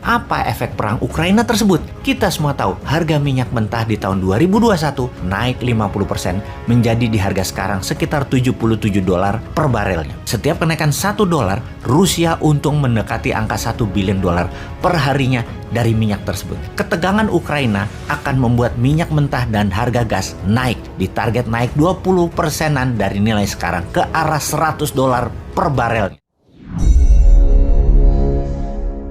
Apa efek perang Ukraina tersebut? Kita semua tahu harga minyak mentah di tahun 2021 naik 50% menjadi di harga sekarang sekitar 77 dolar per barelnya. Setiap kenaikan 1 dolar, Rusia untung mendekati angka 1 billion dolar per harinya dari minyak tersebut. Ketegangan Ukraina akan membuat minyak mentah dan harga gas naik, ditarget naik 20%-an dari nilai sekarang ke arah 100 dolar per barelnya.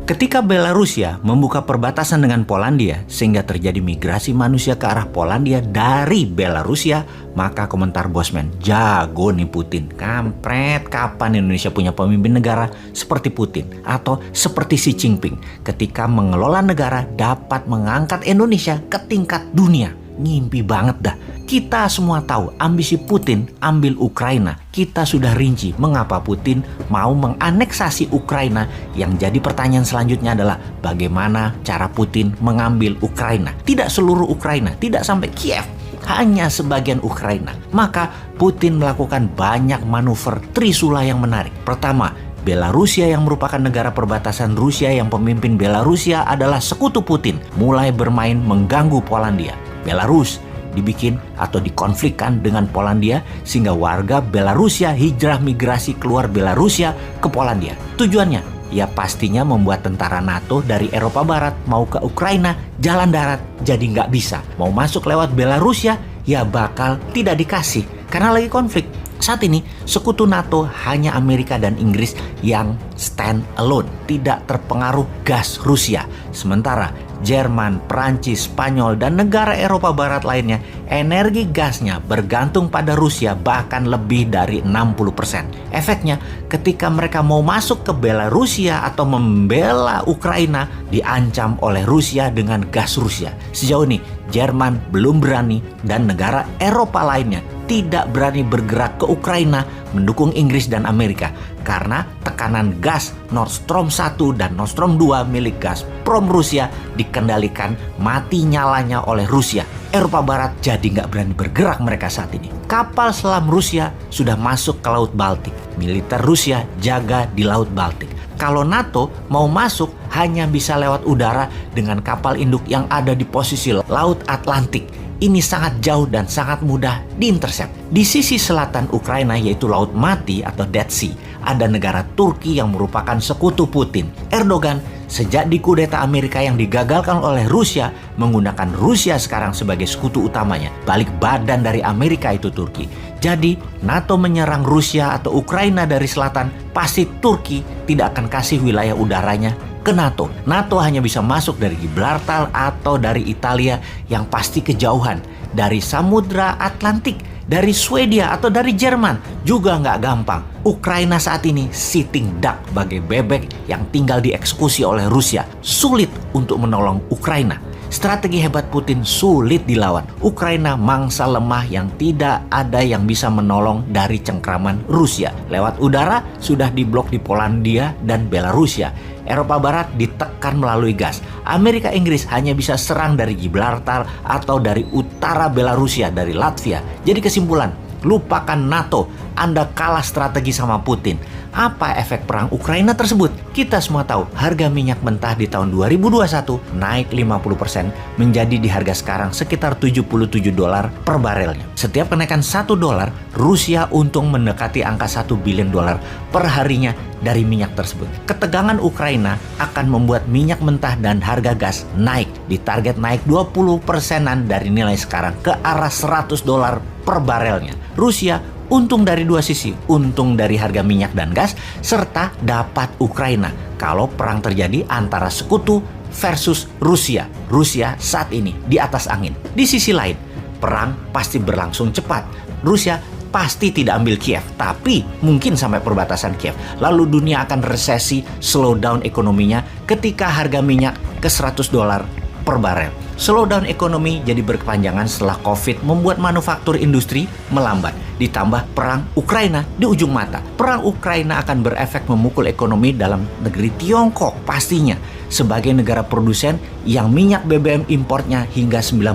Ketika Belarusia membuka perbatasan dengan Polandia sehingga terjadi migrasi manusia ke arah Polandia dari Belarusia, maka komentar Bosman, jago nih Putin. Kampret, kapan Indonesia punya pemimpin negara seperti Putin atau seperti Xi Jinping ketika mengelola negara dapat mengangkat Indonesia ke tingkat dunia. Ngimpi banget dah. Kita semua tahu ambisi Putin ambil Ukraina. Kita sudah rinci mengapa Putin mau menganeksasi Ukraina. Yang jadi pertanyaan selanjutnya adalah bagaimana cara Putin mengambil Ukraina. Tidak seluruh Ukraina, tidak sampai Kiev, hanya sebagian Ukraina. Maka Putin melakukan banyak manuver trisula yang menarik. Pertama, Belarusia yang merupakan negara perbatasan Rusia yang pemimpin Belarusia adalah sekutu Putin mulai bermain mengganggu Polandia. Belarus dibikin atau dikonflikkan dengan Polandia sehingga warga Belarusia hijrah migrasi keluar Belarusia ke Polandia. Tujuannya ya pastinya membuat tentara NATO dari Eropa Barat mau ke Ukraina jalan darat jadi nggak bisa. Mau masuk lewat Belarusia ya bakal tidak dikasih karena lagi konflik. Saat ini sekutu NATO hanya Amerika dan Inggris yang stand alone, tidak terpengaruh gas Rusia. Sementara Jerman, Prancis, Spanyol, dan negara Eropa Barat lainnya, energi gasnya bergantung pada Rusia bahkan lebih dari 60%. Efeknya, ketika mereka mau masuk ke Belarusia atau membela Ukraina, diancam oleh Rusia dengan gas Rusia. Sejauh ini, Jerman belum berani dan negara Eropa lainnya tidak berani bergerak ke Ukraina mendukung Inggris dan Amerika karena tekanan gas Nord Stream 1 dan Nord Stream 2 milik Gazprom Rusia dikendalikan mati nyalanya oleh Rusia. Eropa Barat jadi nggak berani bergerak mereka saat ini. Kapal selam Rusia sudah masuk ke Laut Baltik. Militer Rusia jaga di Laut Baltik. Kalau NATO mau masuk hanya bisa lewat udara dengan kapal induk yang ada di posisi Laut Atlantik. Ini sangat jauh dan sangat mudah diintersep. Di sisi selatan Ukraina yaitu Laut Mati atau Dead Sea, ada negara Turki yang merupakan sekutu Putin. Erdogan sejak dikudeta Amerika yang digagalkan oleh Rusia menggunakan Rusia sekarang sebagai sekutu utamanya. Balik badan dari Amerika itu Turki. Jadi NATO menyerang Rusia atau Ukraina dari selatan, pasti Turki tidak akan kasih wilayah udaranya ke NATO. NATO hanya bisa masuk dari Gibraltar atau dari Italia yang pasti kejauhan. Dari Samudra Atlantik, dari Swedia atau dari Jerman juga nggak gampang. Ukraina saat ini sitting duck bagai bebek yang tinggal dieksekusi oleh Rusia. Sulit untuk menolong Ukraina. Strategi hebat Putin sulit dilawan. Ukraina mangsa lemah yang tidak ada yang bisa menolong dari cengkraman Rusia. Lewat udara sudah diblok di Polandia dan Belarusia. Eropa Barat ditekan melalui gas. Amerika Inggris hanya bisa serang dari Gibraltar atau dari utara Belarusia, dari Latvia. Jadi kesimpulan, lupakan NATO. Anda kalah strategi sama Putin. Apa efek perang Ukraina tersebut? Kita semua tahu harga minyak mentah di tahun 2021 naik 50% menjadi di harga sekarang sekitar 77 dolar per barelnya. Setiap kenaikan 1 dolar, Rusia untung mendekati angka 1 billion dolar per harinya dari minyak tersebut. Ketegangan Ukraina akan membuat minyak mentah dan harga gas naik, ditarget naik 20%-an dari nilai sekarang ke arah 100 dolar per barelnya. Rusia untung dari dua sisi, untung dari harga minyak dan gas, serta dapat Ukraina kalau perang terjadi antara sekutu versus Rusia. Rusia saat ini di atas angin. Di sisi lain, perang pasti berlangsung cepat. Rusia pasti tidak ambil Kiev, tapi mungkin sampai perbatasan Kiev. Lalu dunia akan resesi, slow down ekonominya ketika harga minyak ke 100 dolar per barel. Slowdown ekonomi jadi berkepanjangan setelah COVID membuat manufaktur industri melambat. Ditambah perang Ukraina di ujung mata. Perang Ukraina akan berefek memukul ekonomi dalam negeri Tiongkok pastinya. Sebagai negara produsen yang minyak BBM importnya hingga 90%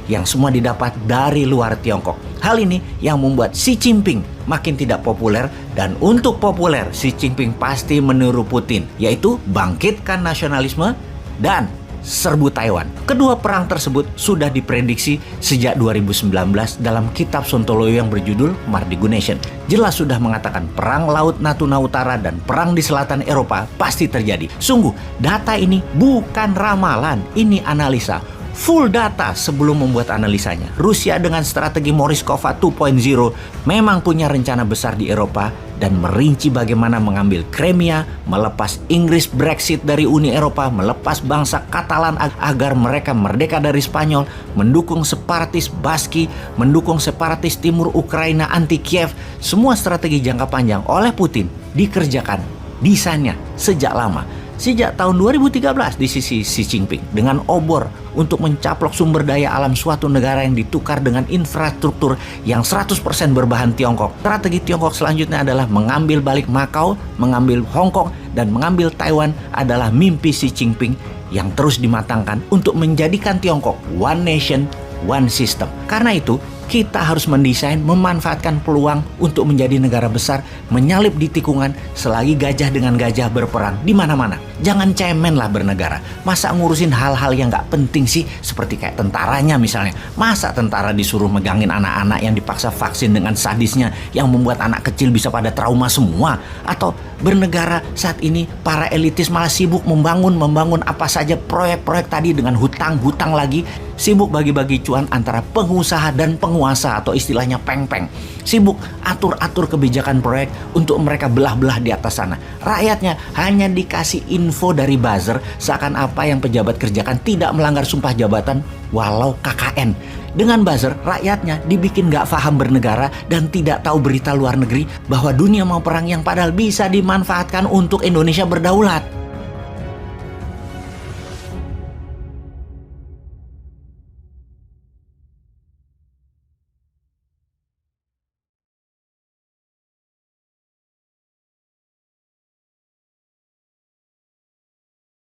yang semua didapat dari luar Tiongkok. Hal ini yang membuat Xi Jinping makin tidak populer, dan untuk populer Xi Jinping pasti meniru Putin, yaitu bangkitkan nasionalisme dan serbu Taiwan. Kedua perang tersebut sudah diprediksi sejak 2019 dalam kitab Sontoloyo yang berjudul Mardigu Nation. Jelas sudah mengatakan perang Laut Natuna Utara dan perang di selatan Eropa pasti terjadi. Sungguh, data ini bukan ramalan, ini analisa. Full data sebelum membuat analisanya. Rusia dengan strategi Morishkova 2.0 memang punya rencana besar di Eropa dan merinci bagaimana mengambil Crimea, melepas Inggris Brexit dari Uni Eropa, melepas bangsa Katalan agar mereka merdeka dari Spanyol, mendukung separatis Baski, mendukung separatis timur Ukraina anti Kiev. Semua strategi jangka panjang oleh Putin dikerjakan desainnya sejak lama. Sejak tahun 2013 di sisi Xi Jinping dengan obor untuk mencaplok sumber daya alam suatu negara yang ditukar dengan infrastruktur yang 100% berbahan Tiongkok. Strategi Tiongkok selanjutnya adalah mengambil balik Macau, mengambil Hong Kong, dan mengambil Taiwan adalah mimpi Xi Jinping yang terus dimatangkan untuk menjadikan Tiongkok one nation, one system. Karena itu, kita harus mendesain, memanfaatkan peluang untuk menjadi negara besar, menyalip di tikungan selagi gajah dengan gajah berperang di mana-mana. Jangan cemen lah bernegara. Masa ngurusin hal-hal yang gak penting sih, seperti kayak tentaranya misalnya. Masa tentara disuruh megangin anak-anak yang dipaksa vaksin dengan sadisnya yang membuat anak kecil bisa pada trauma semua? Atau bernegara saat ini para elitis malah sibuk membangun apa saja proyek-proyek tadi dengan hutang lagi, sibuk bagi-bagi cuan antara pengusaha dan penguasa atau istilahnya peng-peng. Sibuk atur-atur kebijakan proyek untuk mereka belah-belah di atas sana. Rakyatnya hanya dikasih info dari buzzer seakan apa yang pejabat kerjakan tidak melanggar sumpah jabatan walau KKN. Dengan buzzer, rakyatnya dibikin gak paham bernegara dan tidak tahu berita luar negeri bahwa dunia mau perang yang padahal bisa dimanfaatkan untuk Indonesia berdaulat.